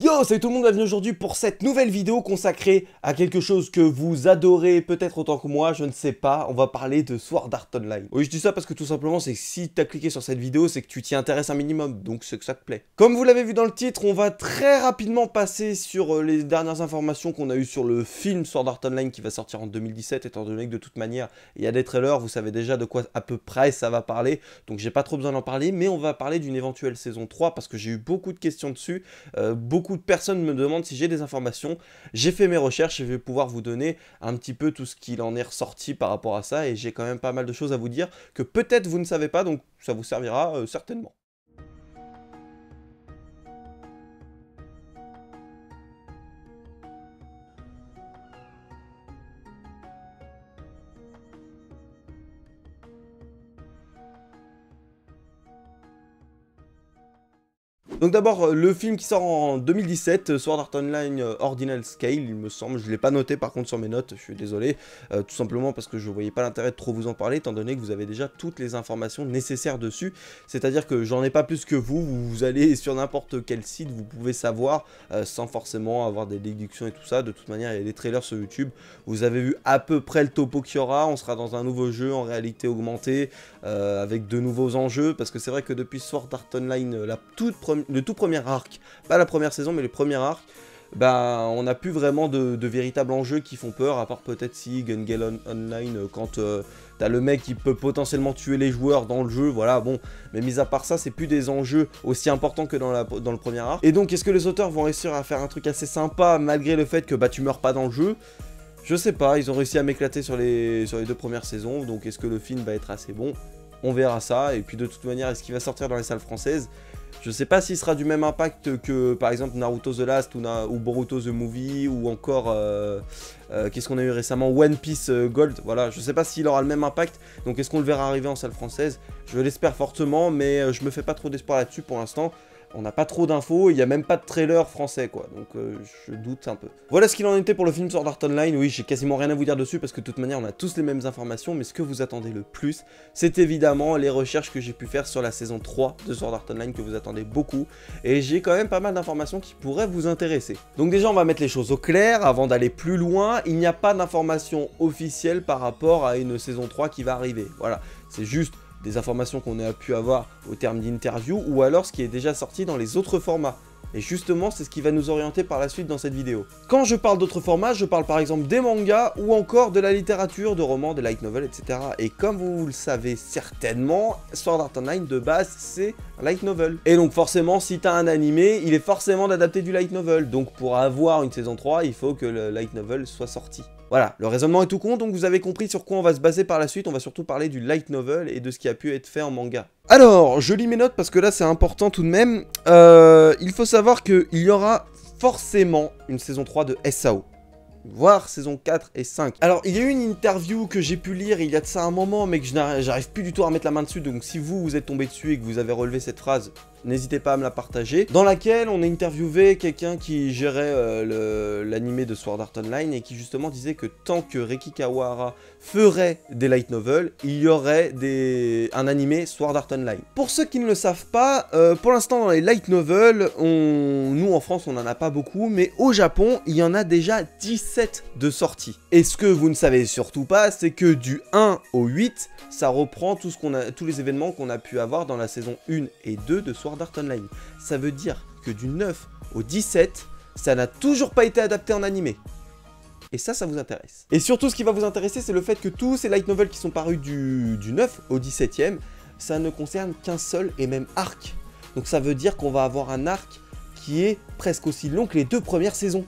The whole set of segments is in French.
Yo, salut tout le monde, bienvenue aujourd'hui pour cette nouvelle vidéo consacrée à quelque chose que vous adorez peut-être autant que moi, je ne sais pas, on va parler de Sword Art Online. Oui, je dis ça parce que tout simplement, c'est que si t'as cliqué sur cette vidéo, c'est que tu t'y intéresses un minimum, donc c'est que ça te plaît. Comme vous l'avez vu dans le titre, on va très rapidement passer sur les dernières informations qu'on a eues sur le film Sword Art Online qui va sortir en 2017, étant donné que de toute manière, il y a des trailers, vous savez déjà de quoi à peu près ça va parler, donc j'ai pas trop besoin d'en parler, mais on va parler d'une éventuelle saison 3 parce que j'ai eu beaucoup de questions dessus, beaucoup de personnes me demandent si j'ai des informations. J'ai fait mes recherches et je vais pouvoir vous donner un petit peu tout ce qu'il en est ressorti par rapport à ça. Et j'ai quand même pas mal de choses à vous dire que peut-être vous ne savez pas, donc ça vous servira certainement. Donc d'abord, le film qui sort en 2017, Sword Art Online Ordinal Scale, il me semble, je ne l'ai pas noté par contre sur mes notes, je suis désolé, tout simplement parce que je voyais pas l'intérêt de trop vous en parler, étant donné que vous avez déjà toutes les informations nécessaires dessus, c'est-à-dire que j'en ai pas plus que vous allez sur n'importe quel site, vous pouvez savoir, sans forcément avoir des déductions et tout ça, de toute manière il y a des trailers sur YouTube, vous avez vu à peu près le topo qu'il y aura, on sera dans un nouveau jeu en réalité augmentée, avec de nouveaux enjeux, parce que c'est vrai que depuis Sword Art Online, le tout premier arc, pas la première saison mais le premier arc, bah on n'a plus vraiment de véritables enjeux qui font peur, à part peut-être si Gun Gale Online, quand t'as le mec qui peut potentiellement tuer les joueurs dans le jeu, voilà, bon, mais mis à part ça, c'est plus des enjeux aussi importants que dans le premier arc. Et donc, est-ce que les auteurs vont réussir à faire un truc assez sympa, malgré le fait que bah tu meurs pas dans le jeu? Je sais pas, ils ont réussi à m'éclater sur les deux premières saisons, donc est-ce que le film va être assez bon? On verra ça, et puis de toute manière, est-ce qu'il va sortir dans les salles françaises? Je sais pas s'il sera du même impact que par exemple Naruto The Last ou Boruto The Movie ou encore qu'est-ce qu'on a eu récemment, One Piece Gold, voilà, je sais pas s'il aura le même impact, donc est-ce qu'on le verra arriver en salle française? Je l'espère fortement, mais je me fais pas trop d'espoir là-dessus pour l'instant. On n'a pas trop d'infos, il n'y a même pas de trailer français quoi, donc je doute un peu. Voilà ce qu'il en était pour le film Sword Art Online, oui j'ai quasiment rien à vous dire dessus parce que de toute manière on a tous les mêmes informations, mais ce que vous attendez le plus, c'est évidemment les recherches que j'ai pu faire sur la saison 3 de Sword Art Online que vous attendez beaucoup, et j'ai quand même pas mal d'informations qui pourraient vous intéresser. Donc déjà on va mettre les choses au clair, avant d'aller plus loin, il n'y a pas d'informations officielles par rapport à une saison 3 qui va arriver, voilà, c'est juste des informations qu'on a pu avoir au terme d'interview ou alors ce qui est déjà sorti dans les autres formats. Et justement, c'est ce qui va nous orienter par la suite dans cette vidéo. Quand je parle d'autres formats, je parle par exemple des mangas ou encore de la littérature, de romans, des light novels, etc. Et comme vous le savez certainement, Sword Art Online de base, c'est un light novel. Et donc forcément, si t'as un animé, il est forcément d'adapter du light novel. Donc pour avoir une saison 3, il faut que le light novel soit sorti. Voilà, le raisonnement est tout con, donc vous avez compris sur quoi on va se baser par la suite, on va surtout parler du light novel et de ce qui a pu être fait en manga. Alors, je lis mes notes parce que là c'est important tout de même, il faut savoir qu'il y aura forcément une saison 3 de SAO. Voire saison 4 et 5. Alors, il y a eu une interview que j'ai pu lire il y a de ça un moment, mais que j'arrive plus du tout à mettre la main dessus, donc si vous êtes tombé dessus et que vous avez relevé cette phrase, n'hésitez pas à me la partager, dans laquelle on a interviewé quelqu'un qui gérait l'animé de Sword Art Online et qui justement disait que tant que Reki Kawahara ferait des light novels, il y aurait un animé Sword Art Online. Pour ceux qui ne le savent pas, pour l'instant dans les light novels, nous en France on n'en a pas beaucoup, mais au Japon il y en a déjà 17 de sorties. Et ce que vous ne savez surtout pas, c'est que du 1 au 8, ça reprend tous les événements qu'on a pu avoir dans la saison 1 et 2 de Sword Art Online. Ça veut dire que du 9 au 17, ça n'a toujours pas été adapté en animé. Et ça vous intéresse. Et surtout, ce qui va vous intéresser, c'est le fait que tous ces light novels qui sont parus du 9 au 17e, ça ne concerne qu'un seul et même arc. Donc ça veut dire qu'on va avoir un arc qui est presque aussi long que les 2 premières saisons.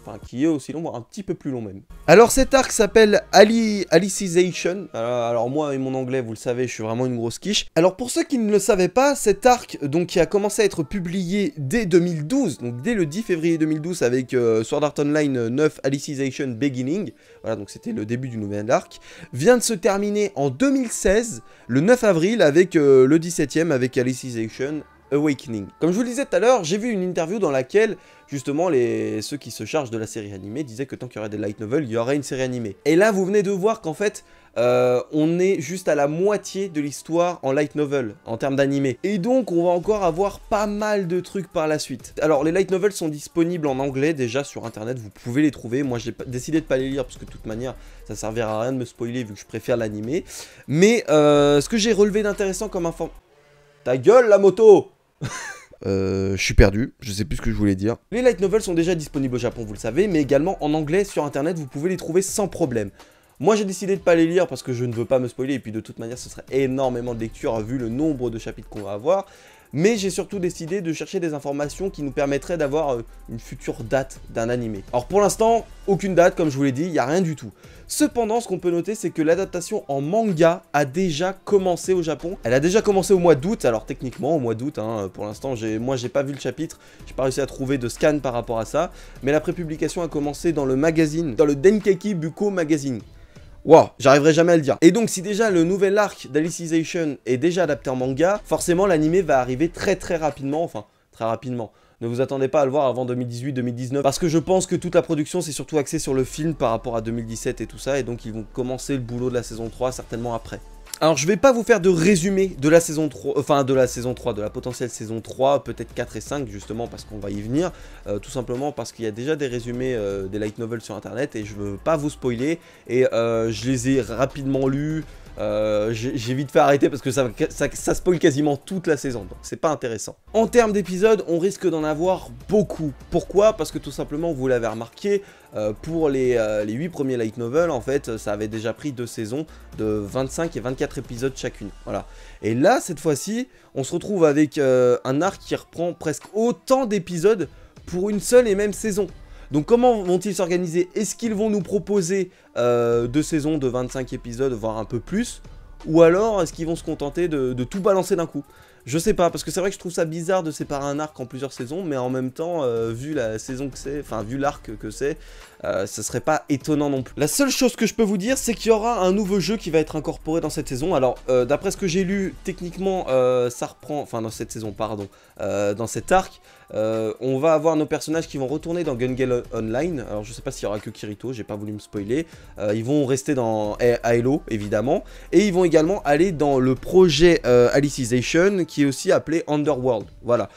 Enfin, qui est aussi long, voire un petit peu plus long même. Alors cet arc s'appelle Alicization. Alors moi et mon anglais, vous le savez, je suis vraiment une grosse quiche. Alors pour ceux qui ne le savaient pas, cet arc donc qui a commencé à être publié dès 2012, donc dès le 10 février 2012 avec Sword Art Online 9 Alicization Beginning, voilà donc c'était le début du nouvel arc, vient de se terminer en 2016, le 9 avril avec le 17e avec Alicization Awakening. Comme je vous le disais tout à l'heure, j'ai vu une interview dans laquelle, justement, ceux qui se chargent de la série animée disaient que tant qu'il y aurait des light novels, il y aurait une série animée. Et là, vous venez de voir qu'en fait, on est juste à la moitié de l'histoire en light novel, en termes d'animé. Et donc, on va encore avoir pas mal de trucs par la suite. Alors, les light novels sont disponibles en anglais, déjà, sur internet, vous pouvez les trouver. Moi, j'ai décidé de pas les lire, parce que de toute manière, ça servira à rien de me spoiler, vu que je préfère l'animé. Mais, ce que j'ai relevé d'intéressant comme information... Ta gueule, la moto! Je suis perdu, je sais plus ce que je voulais dire. Les light novels sont déjà disponibles au Japon, vous le savez, mais également en anglais sur internet, vous pouvez les trouver sans problème. Moi j'ai décidé de pas les lire parce que je ne veux pas me spoiler, et puis de toute manière ce serait énormément de lecture vu le nombre de chapitres qu'on va avoir. Mais j'ai surtout décidé de chercher des informations qui nous permettraient d'avoir une future date d'un animé. Alors pour l'instant, aucune date, comme je vous l'ai dit, il n'y a rien du tout. Cependant, ce qu'on peut noter, c'est que l'adaptation en manga a déjà commencé au Japon. Elle a déjà commencé au mois d'août, alors techniquement au mois d'août, hein, pour l'instant, moi j'ai pas vu le chapitre, j'ai pas réussi à trouver de scan par rapport à ça, mais la prépublication a commencé dans le magazine, dans le Denkeki Buko Magazine. Wow, j'arriverai jamais à le dire. Et donc si déjà le nouvel arc d'Alicization est déjà adapté en manga, forcément l'animé va arriver très rapidement, enfin très rapidement. Ne vous attendez pas à le voir avant 2018-2019, parce que je pense que toute la production c'est surtout axé sur le film par rapport à 2017 et tout ça, et donc ils vont commencer le boulot de la saison 3 certainement après. Alors je vais pas vous faire de résumé de la saison 3, enfin de la saison 3, de la potentielle saison 3, peut-être 4 et 5 justement parce qu'on va y venir, tout simplement parce qu'il y a déjà des résumés des light novels sur internet et je veux pas vous spoiler, et je les ai rapidement lus. J'ai vite fait arrêter parce que ça spoil quasiment toute la saison, donc c'est pas intéressant. En termes d'épisodes, on risque d'en avoir beaucoup. Pourquoi? Parce que tout simplement, vous l'avez remarqué, pour les 8 premiers light novels, en fait, ça avait déjà pris 2 saisons de 25 et 24 épisodes chacune. Voilà. Et là, cette fois-ci, on se retrouve avec un arc qui reprend presque autant d'épisodes pour une seule et même saison. Donc comment vont-ils s'organiser? Est-ce qu'ils vont nous proposer 2 saisons de 25 épisodes, voire un peu plus? Ou alors est-ce qu'ils vont se contenter de tout balancer d'un coup? Je sais pas, parce que c'est vrai que je trouve ça bizarre de séparer un arc en plusieurs saisons, mais en même temps, vu la saison que c'est, enfin vu l'arc que c'est, ce serait pas étonnant non plus. La seule chose que je peux vous dire, c'est qu'il y aura un nouveau jeu qui va être incorporé dans cette saison. Alors, d'après ce que j'ai lu, techniquement, ça reprend, enfin dans cette saison, pardon, dans cet arc, on va avoir nos personnages qui vont retourner dans Gun Gale Online. Alors je sais pas s'il y aura que Kirito, j'ai pas voulu me spoiler. Ils vont rester dans Halo évidemment, et ils vont également aller dans le projet Alicization qui est aussi appelé Underworld. Voilà.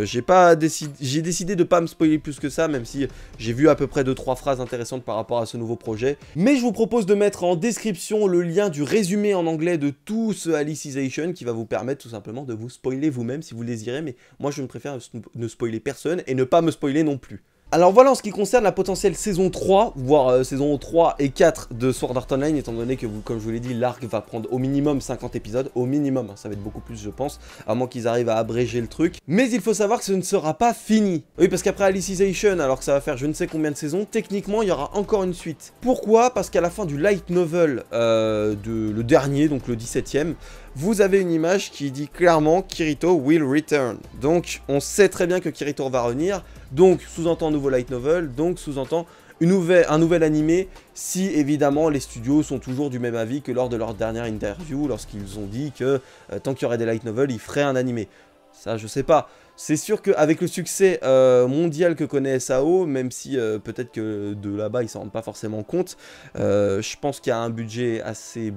J'ai décidé de pas me spoiler plus que ça, même si j'ai vu à peu près 2-3 phrases intéressantes par rapport à ce nouveau projet. Mais je vous propose de mettre en description le lien du résumé en anglais de tout ce Alicization qui va vous permettre tout simplement de vous spoiler vous-même si vous le désirez, mais moi je me préfère ne spoiler personne et ne pas me spoiler non plus. Alors voilà en ce qui concerne la potentielle saison 3, voire saison 3 et 4 de Sword Art Online, étant donné que, comme je vous l'ai dit, l'arc va prendre au minimum 50 épisodes, au minimum, hein, ça va être beaucoup plus je pense, à moins qu'ils arrivent à abréger le truc. Mais il faut savoir que ce ne sera pas fini. Oui, parce qu'après Alicization, alors que ça va faire je ne sais combien de saisons, techniquement il y aura encore une suite. Pourquoi? Parce qu'à la fin du light novel, le dernier, donc le 17ème, vous avez une image qui dit clairement Kirito will return. Donc on sait très bien que Kirito va revenir, donc sous-entend nouveau light novel, donc sous-entend un nouvel animé, si évidemment les studios sont toujours du même avis que lors de leur dernière interview, lorsqu'ils ont dit que tant qu'il y aurait des light novels, ils feraient un animé. Ça je sais pas. C'est sûr qu'avec le succès mondial que connaît SAO, même si peut-être que de là-bas ils s'en rendent pas forcément compte, je pense qu'il y a un budget assez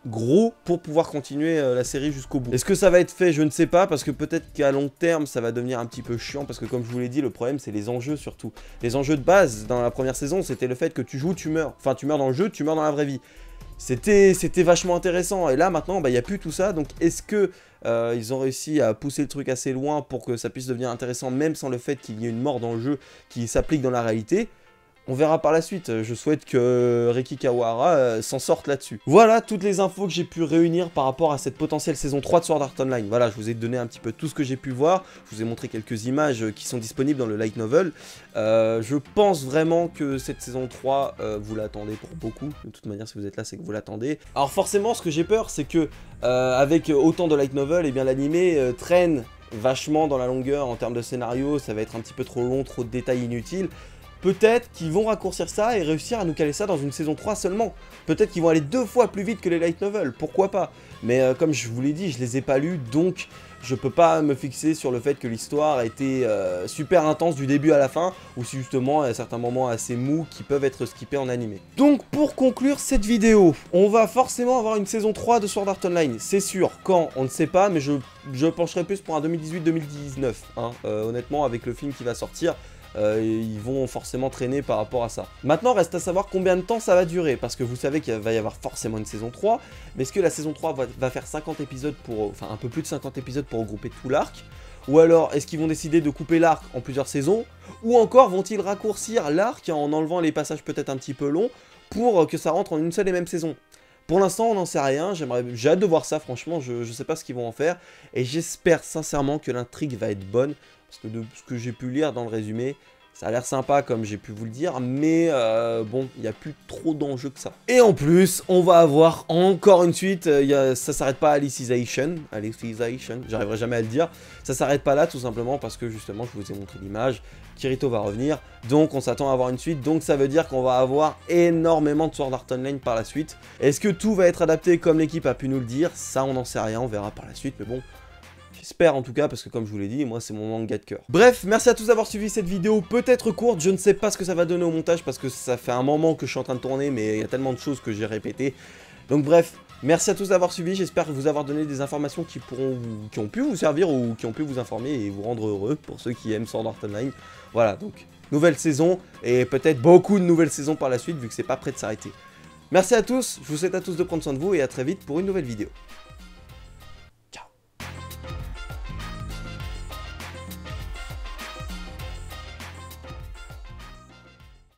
gros pour pouvoir continuer la série jusqu'au bout. Est-ce que ça va être fait? Je ne sais pas, parce que peut-être qu'à long terme ça va devenir un petit peu chiant, parce que comme je vous l'ai dit, le problème c'est les enjeux surtout. Les enjeux de base dans la première saison, c'était le fait que tu joues, tu meurs. Enfin tu meurs dans le jeu, tu meurs dans la vraie vie. C'était vachement intéressant, et là maintenant il n'y a plus tout ça, donc est-ce que ils ont réussi à pousser le truc assez loin pour que ça puisse devenir intéressant même sans le fait qu'il y ait une mort dans le jeu qui s'applique dans la réalité? On verra par la suite, je souhaite que Riki Kawahara s'en sorte là-dessus. Voilà toutes les infos que j'ai pu réunir par rapport à cette potentielle saison 3 de Sword Art Online. Voilà, je vous ai donné un petit peu tout ce que j'ai pu voir, je vous ai montré quelques images qui sont disponibles dans le light novel. Je pense vraiment que cette saison 3, vous l'attendez pour beaucoup. De toute manière, si vous êtes là, c'est que vous l'attendez. Alors forcément, ce que j'ai peur, c'est que avec autant de light novel, eh bien l'animé traîne vachement dans la longueur en termes de scénario, ça va être un petit peu trop long, trop de détails inutiles. peut-être qu'ils vont raccourcir ça et réussir à nous caler ça dans une saison 3 seulement. Peut-être qu'ils vont aller 2 fois plus vite que les light novels, pourquoi pas. Mais comme je vous l'ai dit, je les ai pas lus, donc je peux pas me fixer sur le fait que l'histoire a été super intense du début à la fin, ou si justement il y a certains moments assez mous qui peuvent être skippés en animé. Donc pour conclure cette vidéo, on va forcément avoir une saison 3 de Sword Art Online, c'est sûr. Quand, on ne sait pas, mais je pencherai plus pour un 2018-2019, hein. Honnêtement, avec le film qui va sortir, ils vont forcément traîner par rapport à ça. Maintenant, reste à savoir combien de temps ça va durer, parce que vous savez qu'il va y avoir forcément une saison 3, mais est-ce que la saison 3 va faire 50 épisodes pour... enfin, un peu plus de 50 épisodes pour regrouper tout l'arc? Ou alors, est-ce qu'ils vont décider de couper l'arc en plusieurs saisons? Ou encore, vont-ils raccourcir l'arc en enlevant les passages peut-être un petit peu longs, pour que ça rentre en une seule et même saison? Pour l'instant, on n'en sait rien, j'ai hâte de voir ça, franchement, je sais pas ce qu'ils vont en faire, et j'espère sincèrement que l'intrigue va être bonne, parce que de ce que j'ai pu lire dans le résumé, ça a l'air sympa comme j'ai pu vous le dire, mais bon, il n'y a plus trop d'enjeux que ça. Et en plus, on va avoir encore une suite, ça s'arrête pas à Alicization, j'arriverai jamais à le dire, ça s'arrête pas là tout simplement parce que justement, je vous ai montré l'image, Kirito va revenir, donc on s'attend à avoir une suite, donc ça veut dire qu'on va avoir énormément de Sword Art Online par la suite. Est-ce que tout va être adapté comme l'équipe a pu nous le dire? Ça, on n'en sait rien, on verra par la suite, mais bon... J'espère en tout cas, parce que comme je vous l'ai dit, moi c'est mon manga de cœur. Bref, merci à tous d'avoir suivi cette vidéo, peut-être courte, je ne sais pas ce que ça va donner au montage, parce que ça fait un moment que je suis en train de tourner, mais il y a tellement de choses que j'ai répétées. Donc bref, merci à tous d'avoir suivi, j'espère vous avoir donné des informations qui ont pu vous servir, ou qui ont pu vous informer et vous rendre heureux, pour ceux qui aiment Sword Art Online. Voilà, donc, nouvelle saison, et peut-être beaucoup de nouvelles saisons par la suite, vu que c'est pas prêt de s'arrêter. Merci à tous, je vous souhaite à tous de prendre soin de vous, et à très vite pour une nouvelle vidéo.